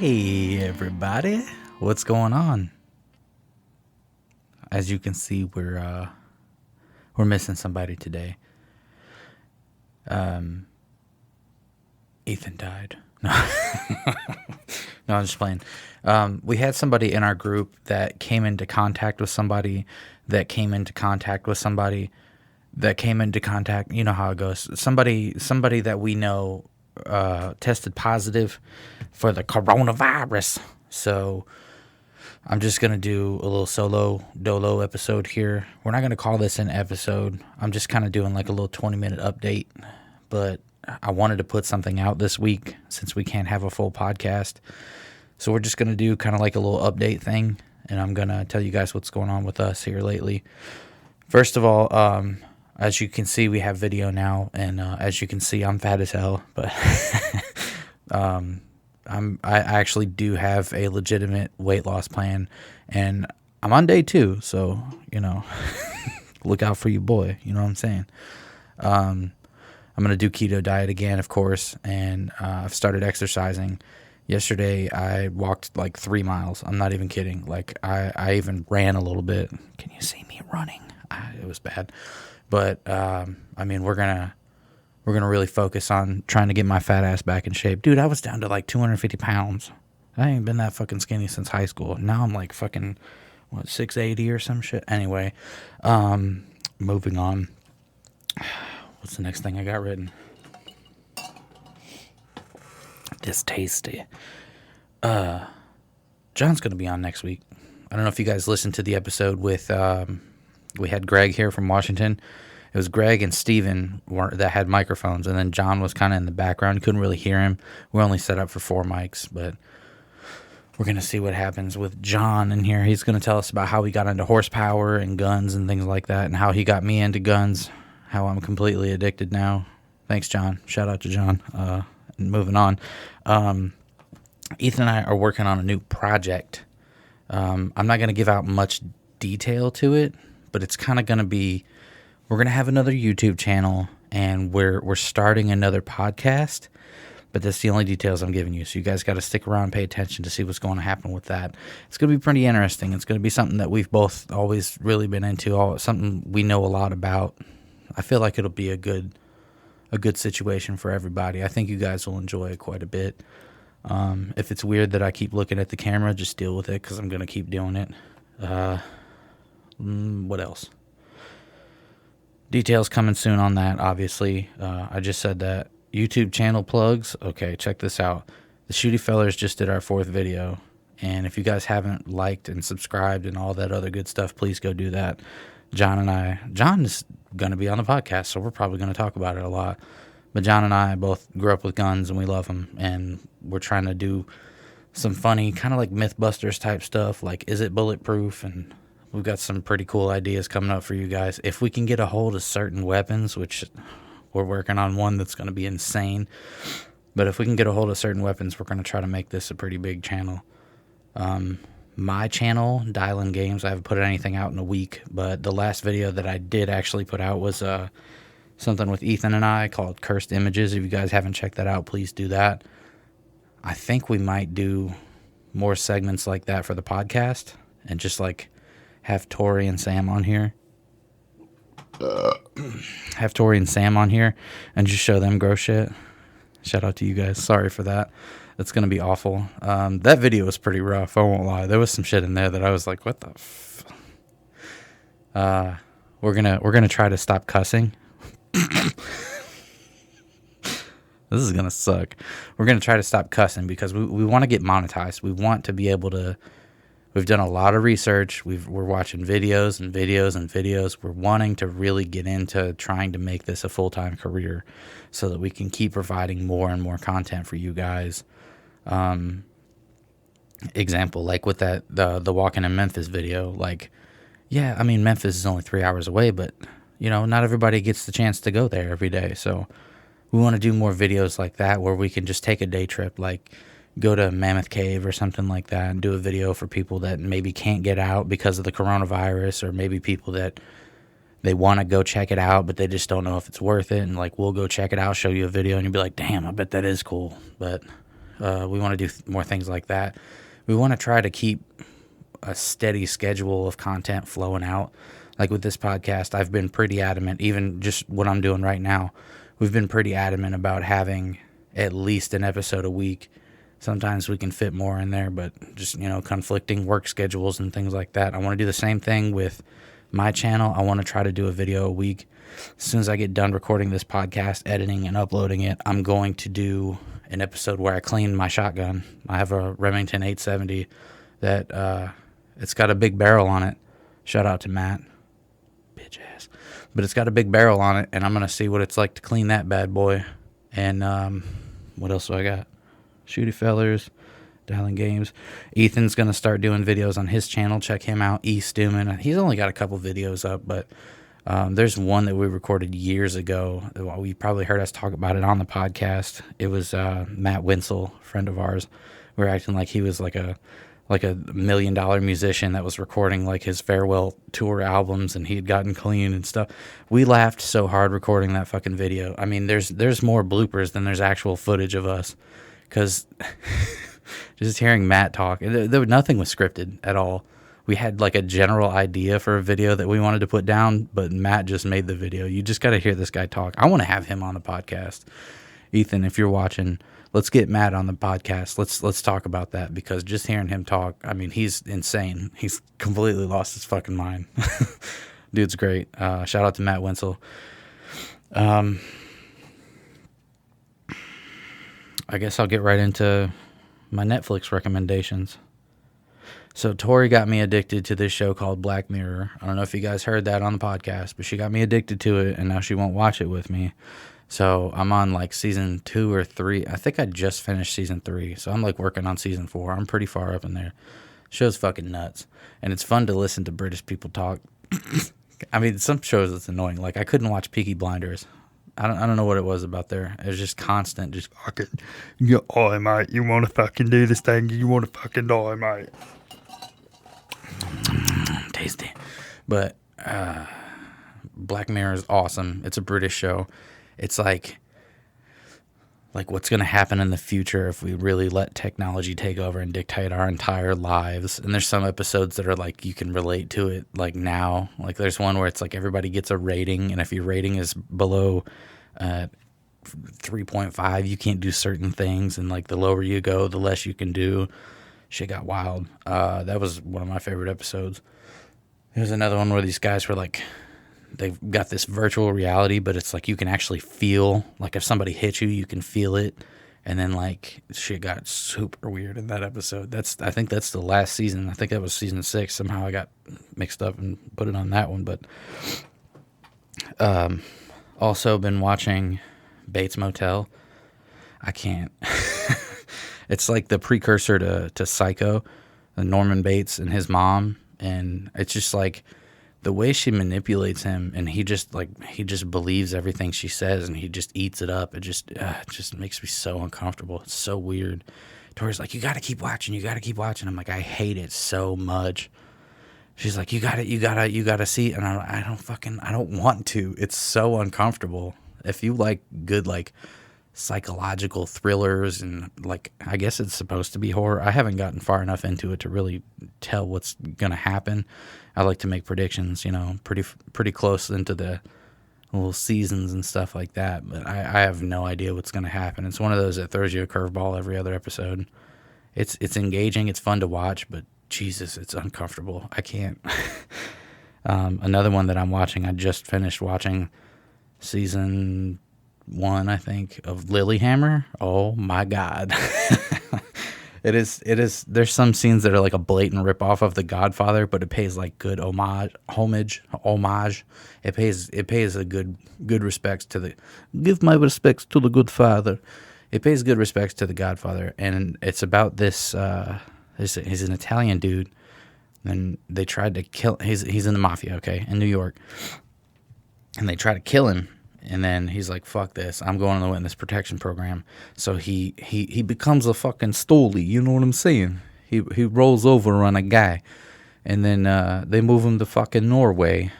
Hey everybody, what's going on? As you can see, we're missing somebody today. Ethan died. No, no, I'm just playing. We had somebody in our group that came into contact with somebody that came into contact with somebody that came into contact. You know how it goes. Somebody that we know tested positive for the coronavirus. So I'm just going to do a little solo dolo episode here. We're not going to call this an episode. I'm just kind of doing like a little 20-minute update. But I wanted to put something out this week since we can't have a full podcast. So we're just going to do kind of like a little update thing. And I'm going to tell you guys what's going on with us here lately. First of all, as you can see, we have video now. And as you can see, I'm fat as hell. But I actually do have a legitimate weight loss plan, and I'm on day 2, so, look out for you, boy. You know what I'm saying? I'm going to do keto diet again, of course, and I've started exercising. Yesterday, I walked like 3 miles. I'm not even kidding. Like, I even ran a little bit. Can you see me running? It was bad. But, we're going to really focus on trying to get my fat ass back in shape. Dude, I was down to like 250 pounds. I ain't been that fucking skinny since high school. Now I'm like fucking, 680 or some shit? Anyway, moving on. What's the next thing I got written? Just tasty. John's going to be on next week. I don't know if you guys listened to the episode with, we had Greg here from Washington. It was Greg and Steven that had microphones, and then John was kind of in the background. You couldn't really hear him. We're only set up for 4 mics, but we're going to see what happens with John in here. He's going to tell us about how he got into horsepower and guns and things like that, and how he got me into guns, how I'm completely addicted now. Thanks, John. Shout out to John. Moving on. Ethan and I are working on a new project. I'm not going to give out much detail to it, but it's kind of going to be... We're going to have another YouTube channel, and we're starting another podcast, but that's the only details I'm giving you. So you guys got to stick around and pay attention to see what's going to happen with that. It's going to be pretty interesting. It's going to be something that we've both always really been into, something we know a lot about. I feel like it'll be a good situation for everybody. I think you guys will enjoy it quite a bit. If it's weird that I keep looking at the camera, just deal with it, because I'm going to keep doing it. What else? Details coming soon on that, obviously. I just said that. YouTube channel plugs. Okay, check this out. The Shooty Fellers just did our 4th video. And if you guys haven't liked and subscribed and all that other good stuff, please go do that. John is going to be on the podcast, so we're probably going to talk about it a lot. But John and I both grew up with guns, and we love them. And we're trying to do some funny, kind of like Mythbusters type stuff, like is it bulletproof, and... We've got some pretty cool ideas coming up for you guys. If we can get a hold of certain weapons, which we're working on one that's going to be insane. But if we can get a hold of certain weapons, we're going to try to make this a pretty big channel. My channel, Dylan Games, I haven't put anything out in a week. But the last video that I did actually put out was something with Ethan and I called Cursed Images. If you guys haven't checked that out, please do that. I think we might do more segments like that for the podcast. And just like... have Tori and Sam on here. And just show them gross shit. Shout out to you guys. Sorry for that. That's going to be awful. That video was pretty rough. I won't lie. There was some shit in there that I was like, what the f... We're going to try to stop cussing. This is going to suck. We're going to try to stop cussing because we want to get monetized. We want to be able to... We've done a lot of research. We're watching videos and videos and videos. We're wanting to really get into trying to make this a full-time career so that we can keep providing more and more content for you guys. Example, like with the Walking in Memphis video. Like, yeah, Memphis is only 3 hours away, but, not everybody gets the chance to go there every day. So we want to do more videos like that where we can just take a day trip, like... go to Mammoth Cave or something like that and do a video for people that maybe can't get out because of the coronavirus, or maybe people that they want to go check it out, but they just don't know if it's worth it. And like, we'll go check it out, show you a video, and you'll be like, damn, I bet that is cool. But We want to do more things like that. We want to try to keep a steady schedule of content flowing out. Like with this podcast, I've been pretty adamant, even just what I'm doing right now, we've been pretty adamant about having at least an episode a week. Sometimes we can fit more in there, but just, conflicting work schedules and things like that. I want to do the same thing with my channel. I want to try to do a video a week. As soon as I get done recording this podcast, editing and uploading it, I'm going to do an episode where I clean my shotgun. I have a Remington 870 that it's got a big barrel on it. Shout out to Matt. Bitch ass. But it's got a big barrel on it, and I'm going to see what it's like to clean that bad boy. And what else do I got? Shooty Fellers, Dialing Games. Ethan's going to start doing videos on his channel. Check him out, E. Stuman. He's only got a couple videos up, but there's one that we recorded years ago. You probably heard us talk about it on the podcast. It was Matt Winsel, friend of ours. We were acting like he was like a $1 million musician that was recording like his farewell tour albums, and he had gotten clean and stuff. We laughed so hard recording that fucking video. I mean, there's more bloopers than there's actual footage of us, because just hearing Matt talk, nothing was scripted at all. We had like a general idea for a video that we wanted to put down, but Matt just made the video. You just got to hear this guy talk. I want to have him on the podcast. Ethan, if you're watching, let's get Matt on the podcast. Let's talk about that, because just hearing him talk, I mean, he's insane. He's completely lost his fucking mind. Dude's great. Shout out to Matt Winsel. I guess I'll get right into my Netflix recommendations. So Tori got me addicted to this show called Black Mirror. I don't know if you guys heard that on the podcast, but she got me addicted to it, and now she won't watch it with me. So I'm on like season 2 or 3. I think I just finished season 3. So I'm like working on season 4. I'm pretty far up in there. Show's fucking nuts. And it's fun to listen to British people talk. I mean, some shows it's annoying. Like I couldn't watch Peaky Blinders. I don't know what it was about there. It was just constant, just fucking, oh mate, you want to fucking do this thing? You want to fucking die, mate? Tasty. But Black Mirror is awesome. It's a British show. It's like what's going to happen in the future if we really let technology take over and dictate our entire lives. And there's some episodes that are like you can relate to it like now. Like there's one where it's like everybody gets a rating, and if your rating is below 3.5, you can't do certain things, and like the lower you go, the less you can do. Shit got wild. That was one of my favorite episodes. There's another one where these guys were like, they've got this virtual reality, but it's like you can actually feel, like if somebody hits you, you can feel it. And then like shit got super weird in that episode. I think that's the last season. I think that was season 6. Somehow I got mixed up and put it on that one. But also been watching Bates Motel. I can't. It's like the precursor to Psycho, Norman Bates and his mom. And it's just like the way she manipulates him, and he just believes everything she says, and he just eats it up. It just makes me so uncomfortable. It's so weird. Tori's like, you got to keep watching. I'm like, I hate it so much. She's like, you got to see it. And I don't want to. It's so uncomfortable. If you like good, like psychological thrillers, and like, I guess it's supposed to be horror. I haven't gotten far enough into it to really tell what's going to happen. I like to make predictions, pretty close into the little seasons and stuff like that. But I have no idea what's going to happen. It's one of those that throws you a curveball every other episode. It's engaging. It's fun to watch, but Jesus, it's uncomfortable. I can't. Another one that I'm watching, I just finished watching season 1, I think, of Lilyhammer. Oh my God. It is. There's some scenes that are like a blatant ripoff of The Godfather, but it pays like good homage. It pays a good respects to give my respects to the good father. It pays good respects to The Godfather, and it's about this. He's an Italian dude, and they tried to kill. He's in the mafia, okay, in New York, and they try to kill him. And then he's like, fuck this, I'm going on the witness protection program. So he becomes a fucking stoolie, you know what I'm saying? He rolls over on a guy, And then they move him to fucking Norway,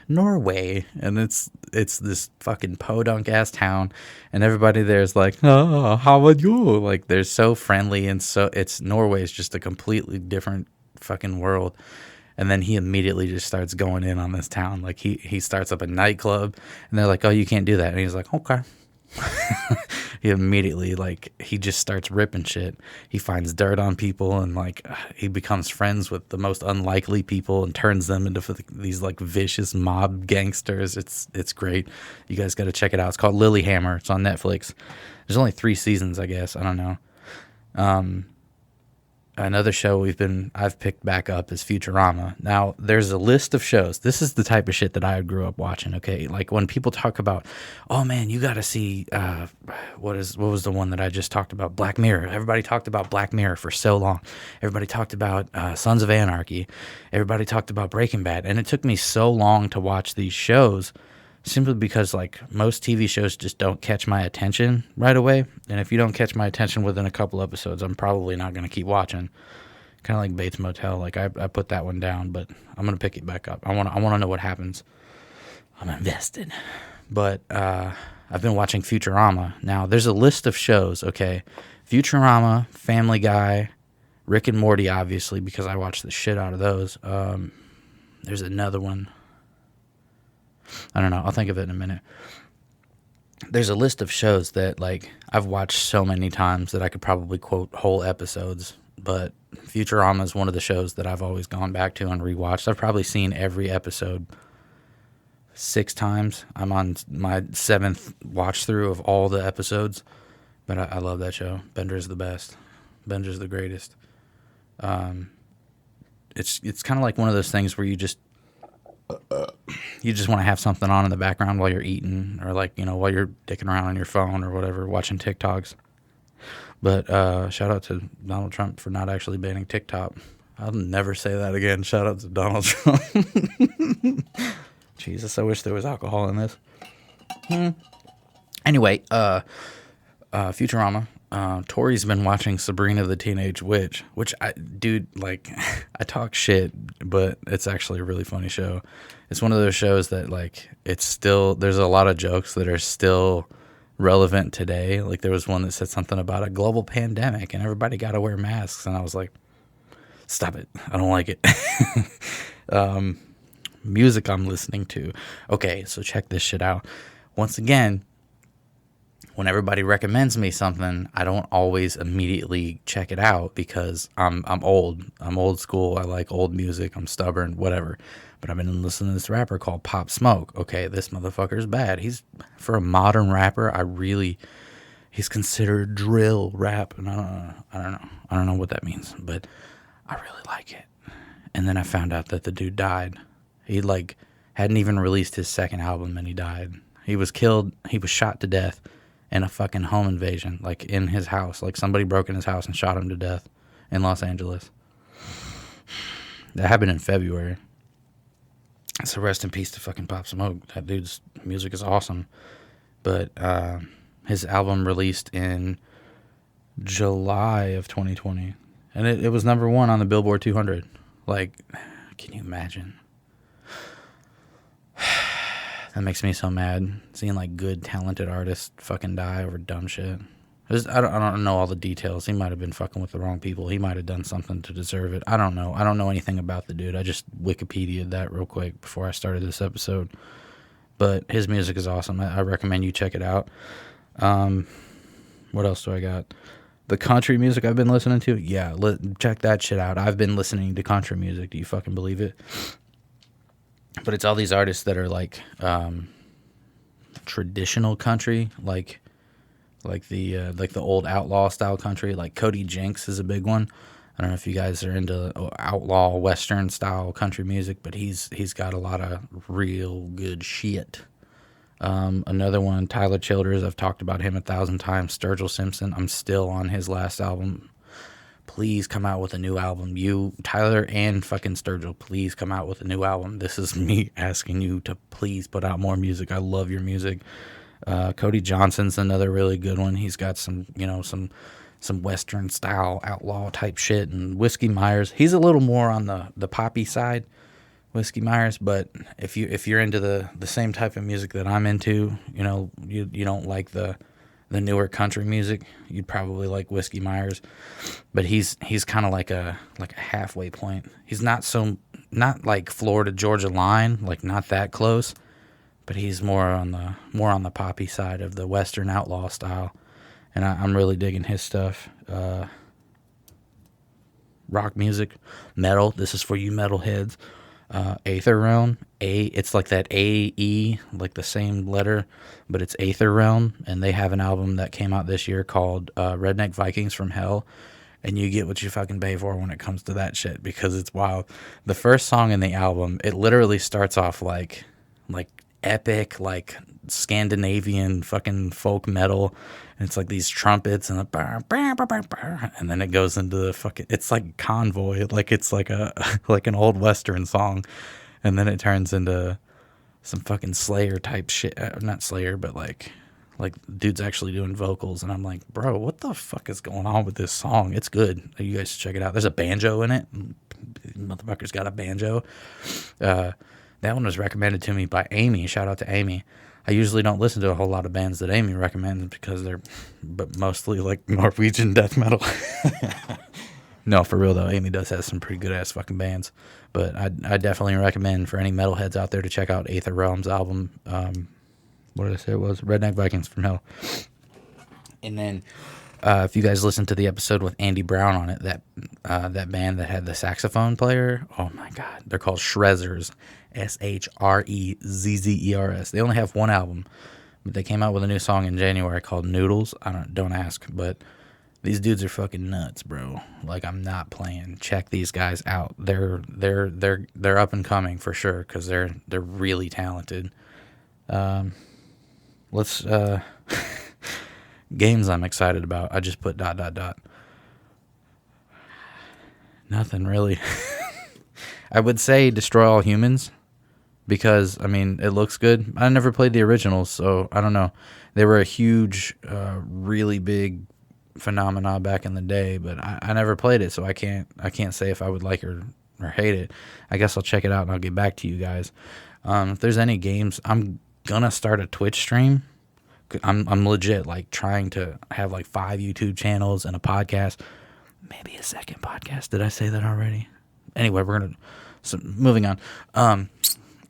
and it's this fucking podunk ass town, and everybody there's like, oh, how are you? Like they're so friendly, and so it's Norway is just a completely different fucking world. And then he immediately just starts going in on this town. Like he starts up a nightclub, and they're like, oh, you can't do that, and he's like, okay. He immediately, like, he just starts ripping shit. He finds dirt on people, and like he becomes friends with the most unlikely people and turns them into these like vicious mob gangsters. It's great. You guys got to check it out. It's called Lilyhammer. It's on Netflix. There's only 3 seasons, I guess. I don't know. Another show I've picked back up is Futurama. Now, there's a list of shows. This is the type of shit that I grew up watching, okay? Like when people talk about, oh man, you got to see what was the one that I just talked about? Black Mirror. Everybody talked about Black Mirror for so long. Everybody talked about Sons of Anarchy. Everybody talked about Breaking Bad, and it took me so long to watch these shows simply because like most TV shows just don't catch my attention right away. And if you don't catch my attention within a couple episodes, I'm probably not going to keep watching. Kind of like Bates Motel. Like I put that one down, but I'm going to pick it back up. I want to know what happens. I'm invested. But I've been watching Futurama. Now there's a list of shows, okay? Futurama, Family Guy, Rick and Morty, obviously, because I watch the shit out of those. There's another one. I don't know. I'll think of it in a minute. There's a list of shows that like I've watched so many times that I could probably quote whole episodes, but Futurama is one of the shows that I've always gone back to and rewatched. I've probably seen every episode 6 times. I'm on my 7th watch through of all the episodes, but I love that show. Bender's the best. Bender's the greatest. It's kind of like one of those things where you just want to have something on in the background while you're eating, or like, you know, while you're dicking around on your phone or whatever, watching TikToks. But shout out to Donald Trump for not actually banning TikTok. I'll never say that again. Shout out to Donald Trump. Jesus, I wish there was alcohol in this. Anyway, Futurama. Tori's been watching Sabrina the Teenage Witch, which I talk shit, but it's actually a really funny show. It's one of those shows that like there's a lot of jokes that are still relevant today. Like there was one that said something about a global pandemic and everybody got to wear masks, and I was like, stop it, I don't like it. Music I'm listening to. Okay, so check this shit out. Once again, when everybody recommends me something, I don't always immediately check it out because I'm old. I'm old school. I like old music. I'm stubborn, whatever. But I've been listening to this rapper called Pop Smoke. Okay, this motherfucker's bad. For a modern rapper, he's considered drill rap, and I don't know what that means, but I really like it. And then I found out that the dude died. He like hadn't even released his 2nd album, and he died. He was killed. He was shot to death in a fucking home invasion, like in his house. Like somebody broke in his house and shot him to death in Los Angeles. That happened in February. So rest in peace to fucking Pop Smoke. That dude's music is awesome. But his album released in July of 2020. And it was number 1 on the Billboard 200. Like, can you imagine? That makes me so mad, seeing like good, talented artists fucking die over dumb shit. I don't know all the details. He might have been fucking with the wrong people. He might have done something to deserve it. I don't know. I don't know anything about the dude. I just Wikipedia'd that real quick before I started this episode. But his music is awesome. I recommend you check it out. What else do I got? The country music I've been listening to? Yeah, check that shit out. I've been listening to country music. Do you fucking believe it? But it's all these artists that are like traditional country, like the old outlaw style country. Like Cody Jinks is a big one. I don't know if you guys are into outlaw western style country music, but he's got a lot of real good shit. Another one, Tyler Childers. I've talked about him 1,000 times. Sturgill Simpson. I'm still on his last album. Please come out with a new album. You, Tyler and fucking Sturgill, please come out with a new album. This is me asking you to please put out more music. I love your music. Cody Johnson's another really good one. He's got some some Western style outlaw type shit. And Whiskey Myers, he's a little more on the poppy side, Whiskey Myers. But if you're into the same type of music that I'm into, you know, you don't like the newer country music, you'd probably like Whiskey Myers. But he's kind of like a halfway point. He's not like Florida Georgia line, like not that close, but he's more on the poppy side of the Western outlaw style, and I'm really digging his stuff. Rock music, metal. This is for you metalheads. Aether Realm. It's like that A-E, like the same letter, but it's Aether Realm, and they have an album that came out this year called Redneck Vikings from Hell, and you get what you fucking pay for when it comes to that shit, because it's wild. The first song in the album, it literally starts off like epic, like Scandinavian fucking folk metal. And it's like these trumpets and and then it goes into the fucking, it's like Convoy, like it's like like an old Western song, and then it turns into some fucking Slayer type shit. Not Slayer, but like dude's actually doing vocals, and I'm like, bro, what the fuck is going on with this song? It's good. You guys should check it out. There's a banjo in it. Motherfucker's got a banjo. That one was recommended to me by Amy. Shout out to Amy. I usually don't listen to a whole lot of bands that Amy recommends because but mostly like Norwegian death metal. No, for real though, Amy does have some pretty good ass fucking bands. But I definitely recommend for any metalheads out there to check out Aether Realm's album. What did I say it was? Redneck Vikings from Hell. And then if you guys listen to the episode with Andy Brown on it, that band that had the saxophone player, oh my god, they're called Shrezzers, Shrezzers. They only have one album, but they came out with a new song in January called Noodles. Don't ask, but these dudes are fucking nuts, bro. Like, I'm not playing. Check these guys out. They're up and coming for sure, because they're really talented. Let's games I'm excited about. I just put ... Nothing really. I would say Destroy All Humans, because I mean it looks good. I never played the originals, so I don't know. They were a huge, really big phenomena back in the day, but I never played it, so I can't say if I would like it or hate it. I guess I'll check it out and I'll get back to you guys. If there's any games, I'm gonna start a Twitch stream. I'm legit like trying to have like 5 YouTube channels and a podcast, maybe a second podcast. Did I say that already? Anyway, moving on. I'm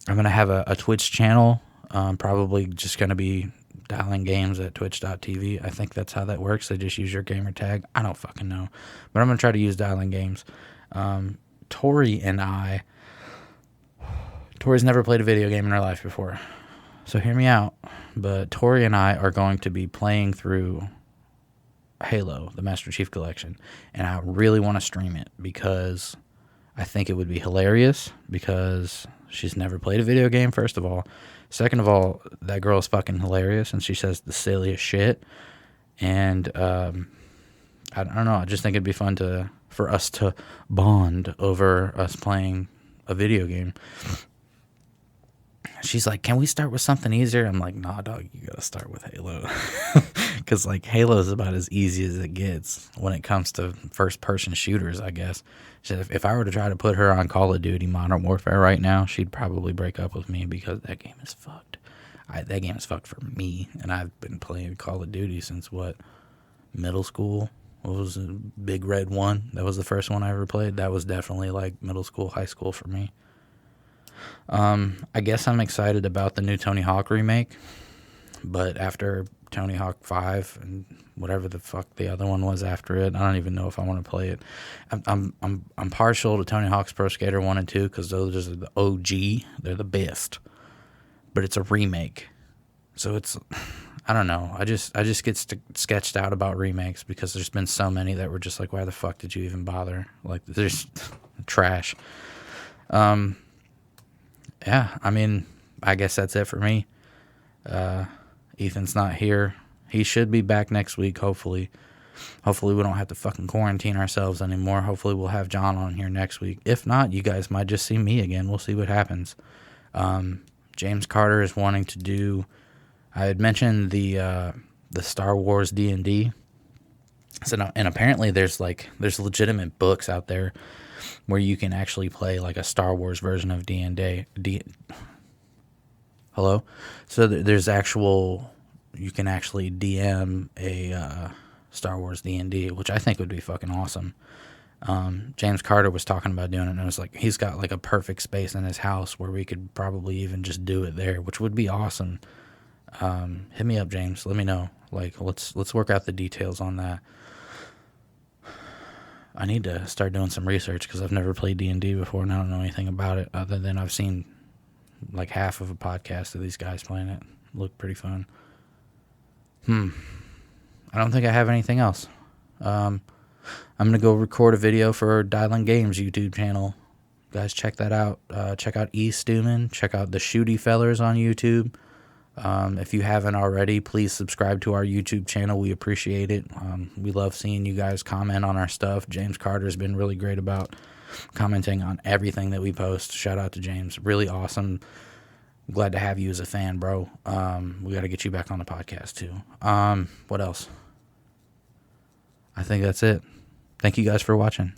gonna have a Twitch channel. Probably just gonna be dialing games at twitch.tv. I think that's how that works. They just use your gamer tag. I don't fucking know, but I'm gonna try to use dialing games. Tori's never played a video game in her life before, so hear me out. But Tori and I are going to be playing through Halo, the Master Chief Collection, and I really want to stream it because I think it would be hilarious, because she's never played a video game, first of all. Second of all, that girl is fucking hilarious, and she says the silliest shit. And I don't know, I just think it'd be fun for us to bond over us playing a video game. She's like, can we start with something easier? I'm like, nah, dog, you gotta start with Halo. Because, like, Halo is about as easy as it gets when it comes to first-person shooters, I guess. She said, if I were to try to put her on Call of Duty Modern Warfare right now, she'd probably break up with me, because that game is fucked. That game is fucked for me, and I've been playing Call of Duty since, middle school? What was it? Big Red 1? That was the first one I ever played. That was definitely, like, middle school, high school for me. I guess I'm excited about the new Tony Hawk remake, but after Tony Hawk 5 and whatever the fuck the other one was after it, I don't even know if I want to play it. I'm partial to Tony Hawk's Pro Skater 1 and 2 because those are the OG. They're the best, but it's a remake, so it's, I don't know. I just get sketched out about remakes because there's been so many that were just like, why the fuck did you even bother? Like, there's trash. Yeah, I mean, I guess that's it for me. Ethan's not here. He should be back next week, hopefully. Hopefully we don't have to fucking quarantine ourselves anymore. Hopefully we'll have John on here next week. If not, you guys might just see me again. We'll see what happens. James Carter is wanting to do... I had mentioned the Star Wars D&D. So, and apparently there's legitimate books out there where you can actually play like a Star Wars version of D&D. Hello? So there's actual, you can actually DM a Star Wars D&D, which I think would be fucking awesome. James Carter was talking about doing it, and I was like, he's got like a perfect space in his house where we could probably even just do it there, which would be awesome. Hit me up, James. Let me know. Like, let's work out the details on that. I need to start doing some research because I've never played D&D before, and I don't know anything about it other than I've seen like half of a podcast of these guys playing it. Look pretty fun. I don't think I have anything else. I'm going to go record a video for Dialing Games YouTube channel. Guys, check that out. Check out E. Stewman. Check out the Shooty Fellers on YouTube. If you haven't already, please subscribe to our YouTube channel. We appreciate it. We love seeing you guys comment on our stuff. James Carter's been really great about commenting on everything that we post. Shout out to James. Really awesome. Glad to have you as a fan, bro. We got to get you back on the podcast, too. What else? I think that's it. Thank you guys for watching.